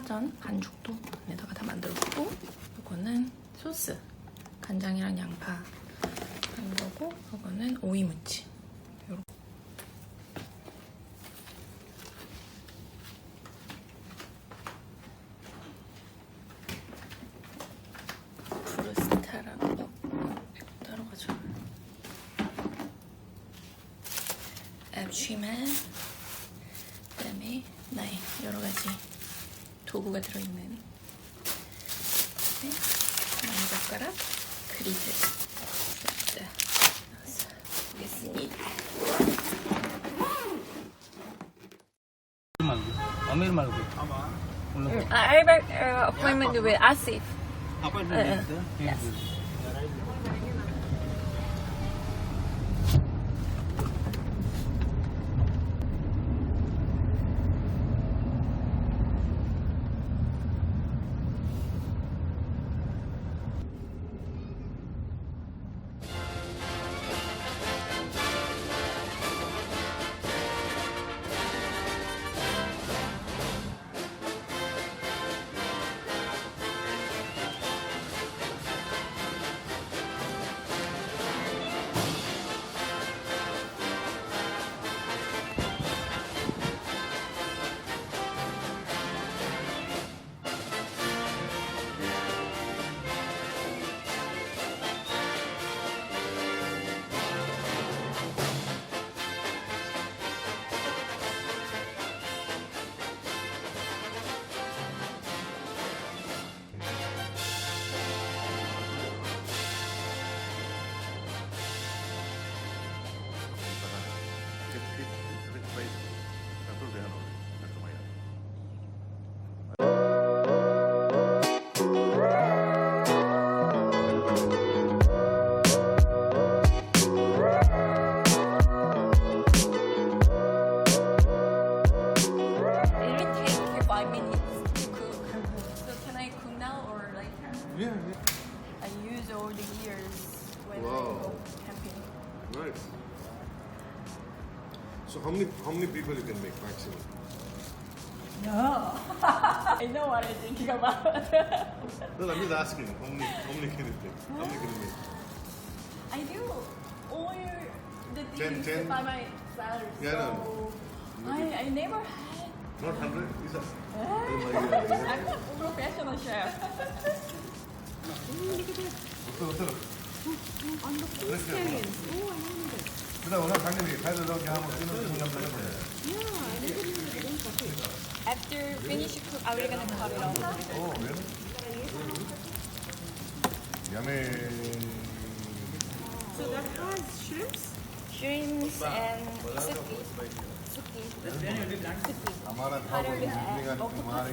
파전 반죽도 안에다가 다 만들었고, 이거는 소스 간장이랑 양파 한 거고, 이거는 오이무치. 브루스타랑 따로 가져. 앞치마, 그다음에 나의 여러 가지 도구가 들어있는 나무젓가락, 그리들 세트 보겠습니다. Amir Mahal. I have an appointment with Asif. Yes. Yeah. I use all the years when I go camping. Nice. So how many people you can make maximum? No. I know what I'm thinking about. No, I'm just asking. How many can you make? How many can you make? I do all the things 10? by my salary. Yeah, so no. I never had. Not 100? Is that? I'm not a professional chef. 어떠? On the vegetarians. Oh, I know this. 그다음 오늘 당연히 달달하게 한번 쓰는 공감도 해봐요. Yeah, I never knew they don't cut it. After finish cook, are we gonna cut it off? Oh, really? Yummy. So that has shrimps? Shrimps and suki. 아마란 하고 유명한 말이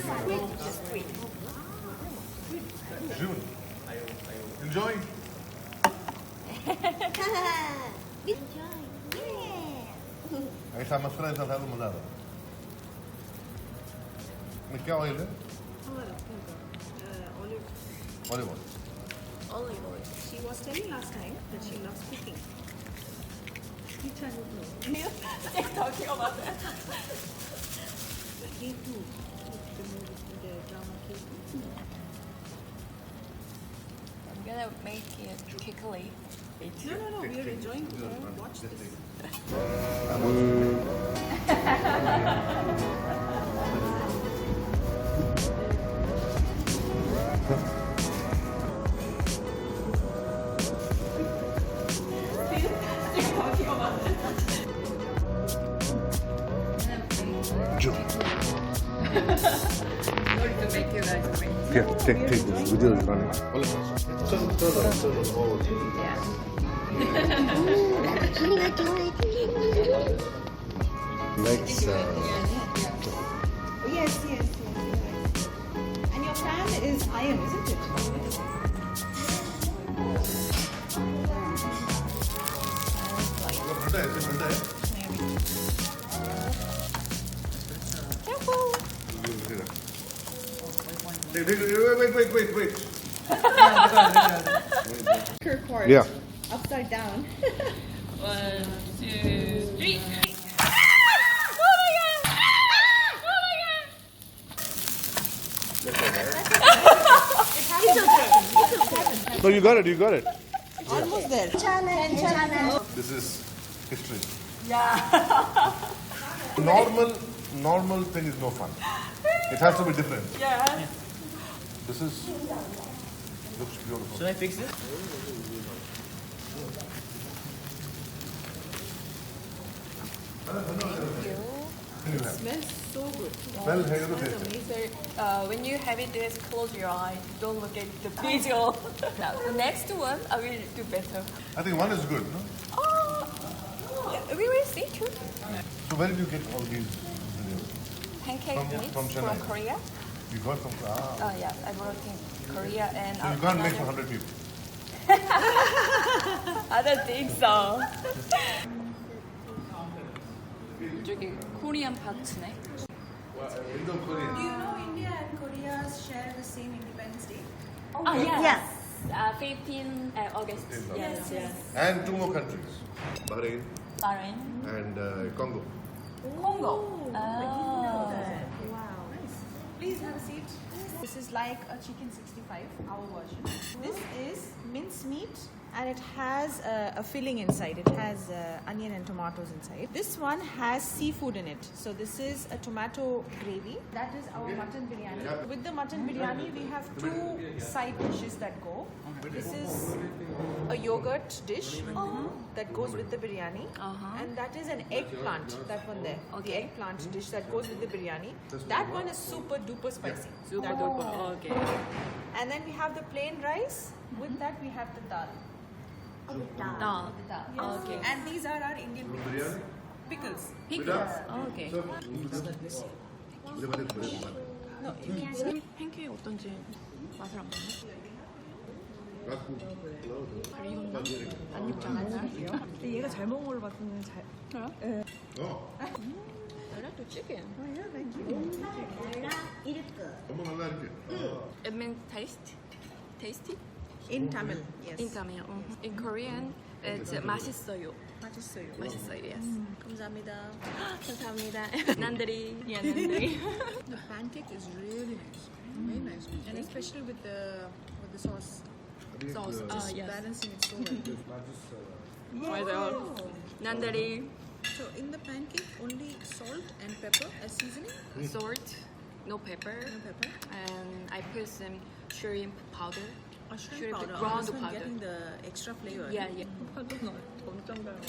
Squid, just squid. June. Enjoy. Enjoy. Yeah. Aí está uma franja da mudada. Mas que óleo, né? Olive. Olive oil. Olive oil. She was telling last time that she loves cooking. Which I don't know. Still talking about that. K2. The drama K2. I'm gonna make it quickly. No. We are enjoying to watch this. June. Sorry to make you guys wait. Yeah, take this video is running. Olive oil. Yeah. Let's Yes. And your pan is iron, isn't it? Wait. Kirkward. Yeah. Upside down. 1, 2, 3. No, you got it. You got it. Almost there. This is history. Yeah. Normal thing is no fun. It has to be different. Yeah. This is looks beautiful. Should I fix it? It smells so good. Well, here you go. Taste it. So when you have it, just close your eye. Don't look at the video. Now, the next one, I will do better. I think one is good. No? Yeah, we will see too. So where did you get all these videos? Pancake mix from from, Chennai. Korea. You got from Yeah, I brought in Korea and So you can't make for 100 people. I don't think so. 저기 코리안 파트네. Indo-Korean. Do you know India and Korea share the same Independence Day? Yes. 15 August. Yes, yes. And two more countries. Bahrain Bahrain. and Congo. Congo. Wow, nice. Please have a seat. This is like a chicken 65, our version. This is mince meat and it has a filling inside. It has onion and tomatoes inside. This one has seafood in it. So this is a tomato gravy. That is our mutton biryani. With the mutton biryani, we have two side dishes that go. This is a yogurt dish that goes with the biryani. And that is an eggplant, that one there. The eggplant dish that goes with the biryani. That one is super duper spicy. Super That duper. one. Okay. And then we have the plain rice. With that we have the dal. Dal. Yes. Okay. And these are our Indian pickles. Pickles. Pickles. Okay. No, you can 쌤 팬케이크 어떤지 맛을 안 봤나? 안 익잖아. 근데 얘가 잘 먹은 걸로 봤으면 잘. 또 chicken. It means tasty. In Tamil, yes. In Tamil. In Korean, it's 맛있어요. 맛있어요. 맛있어요. Yes. 감사합니다. 감사합니다. 난들이. Yeah, 난들이. The pancake is really nice. Very nice. And especially with the sauce. Sauce. Yes. Balancing it so well. 맞아요. 난들이. So in the pancake, only salt and pepper as seasoning? Salt, no pepper. No pepper. And I put some shrimp powder. Shrimp powder. ground This one powder. getting the extra flavor. Yeah, yeah.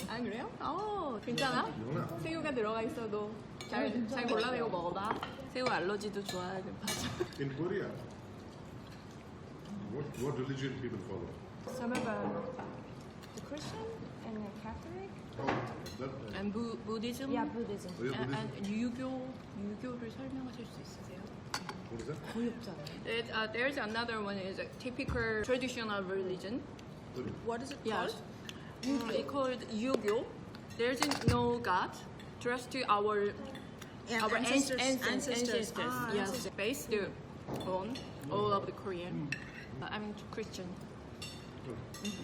아 그래요? 괜찮아? 새우가 들어가 있어도 잘 골라내고 먹어봐. 새우 알러지도 좋아하는 파죠. In Korea, what religion people follow? Some of the Christian and the Catholic and Buddhism. Yeah, Buddhism. And 유교를 설명하실 수 있으세요? What is that? There's another one is a typical traditional religion. What is it Yes. called? It's called Yugyo. There's no God. Trust to our ancestors. ancestors. Ah, Yes, ancestors. based on all of the Korean. I mean Christian.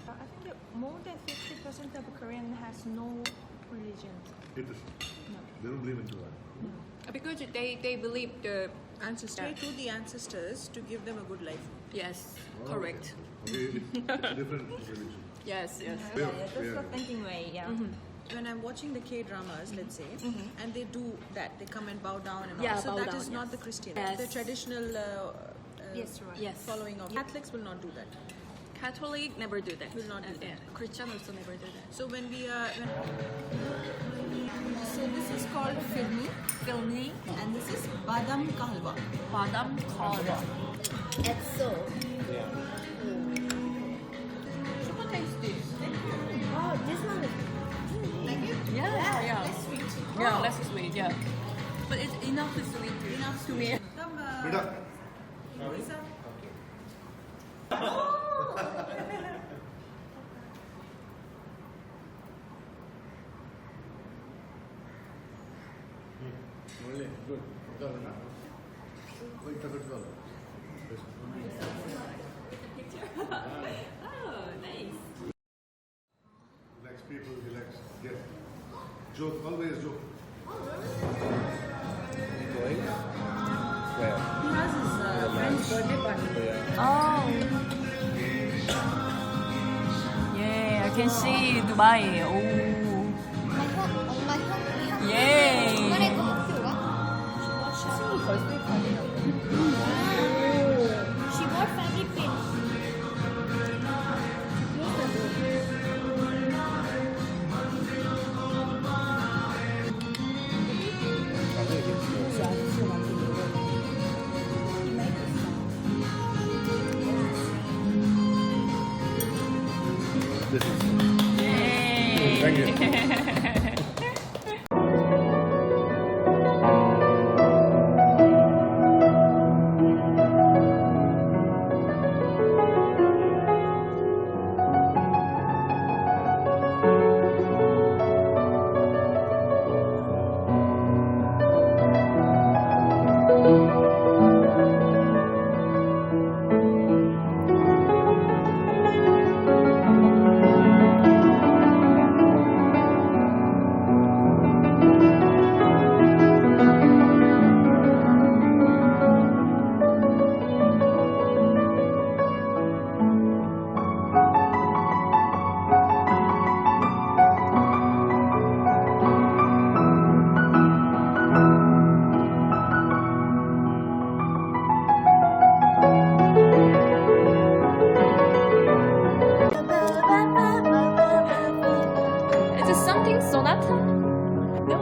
I think more than 50% of Korean has no religion. It is. They don't believe in God. Because they believe the Ancestors. To the ancestors to give them a good life. yes, correct. Okay, it's a different religion. Yes, yes. Yeah, That's yeah. the thinking way, yeah. When I'm watching the K-dramas, let's say, and they do that, they come and bow down and Yeah, all. So bow that down, is not yes. the Christian. Yes. The traditional Yes, right. Yes. following of Catholics will not do that. Catholic never do that. Will not do that. Yeah. Christian also never do that. So when we are, so this is called firni, Filming and this is badam ka halwa. badam halwa. Super tasty. Yeah. Less sweet. Yeah, less sweet. Yeah, but it's enough sweet to me. Come, Beta. Lisa. Only good. Oh, nice. Relax people, relax. Get. Joke, always joke. Going? Where? He has his friend's birthday party. Oh. can see Dubai. 오. 엄마 형. 예. 이번에 그 학교가? 친구 벌써 있거든요. She bought fabric pin. This is. 예. Thank you. Is it something sonata? No?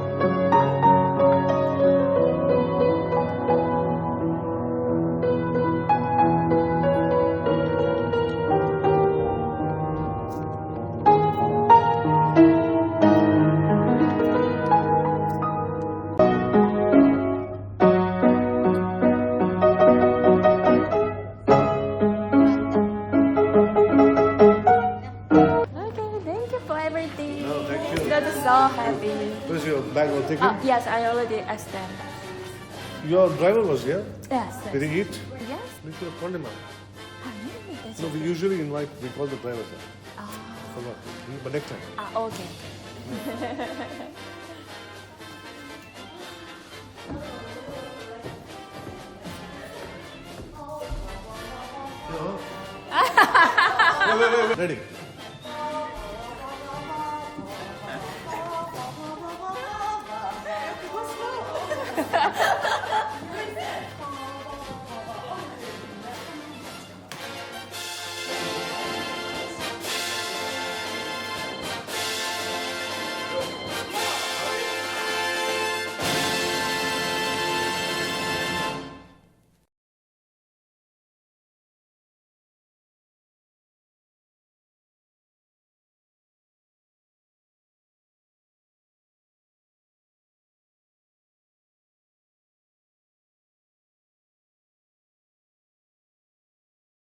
Okay, thank you for everything. No, thank you. That's so happy. Where's your bag or ticket? Yes, I already asked them. Your driver was here. Yes. Did he eat? Yes. We could have called him out. That's No, we usually invite, we call the driver. Sir. Ah, Forgot. But next time. okay. Wait. Ready?